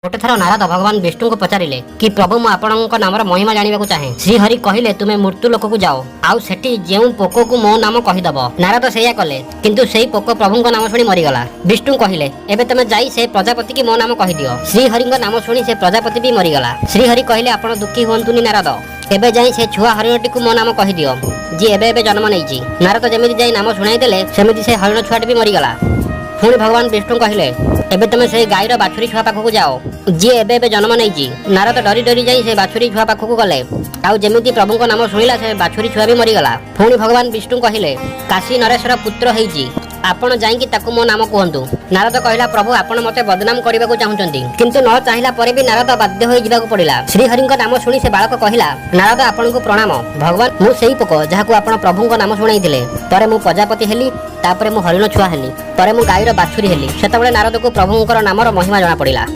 गोटे थर नारद भगवान विष्णु को पचारिले कि प्रभु मु आपणक नामर महिमा जानिबाकु चाहे। श्रीहरि कहिले तुमे मृत्यु लोक को जाओ आउ सेठी जेउ पोको को मो नाम कहिदब। नारद सेया कले किंतु सेई पोको प्रभुଙ୍କ नाम शुणी मरिगला। विष्णु कहिले एबे तमे जाई से प्रजापति की मो नाम कहिदियो। श्रीहरिଙ୍କ नाम शुणी से प्रजापति भी मरिगला। श्रीहरि कहिले आपण दुखी हुंतुनी नारद, एबे जाई से छुआ हरिणटी को मो नाम कहिदियो जी एबे एबे जन्म नैची। नारद जेमिति जाई नाम शुणाई देले सेमिति से हरिण छुआटी भी मरिगला। पुणी भगवान विष्णु कहिले एबे तमे से गाईर बाछुरी छुआ पाखक जाओ जी एबे एबे जन्म नैची। नारद डरी डरी जाई से बाछुरी छुआ पाखक गले आउ जेमिति प्रभुଙ୍କ नाम शुणिला से बाछुरी छुआ भी मरिगला। पुणी भगवान विष्णु कहिले काशी नरेश्वर पुत्र हेइची आपण जाईकी ताकू मो नाम कहंतु। नारद कहिला प्रभु आपण मते बदनाम करबाकू चाहुचंती किंतु न चाहिला परे भी नारद बाध्य होई जिबाकू पड़िला। श्रीहरिଙ୍କ नाम शुणी से बालक कहिला नारद आपनकू प्रणाम भगवान मु सेई पोको जहाकू आपण प्रभुଙ୍କ नाम शुणाइथिले। तरे मु प्रजापति हेली तापरे मु हरिण छुआ हेली तरे मु गाईर बाछुरी हेली। सेतबेले नारद को प्रभुଙ୍କର नामर महिमा जणा पड़िला।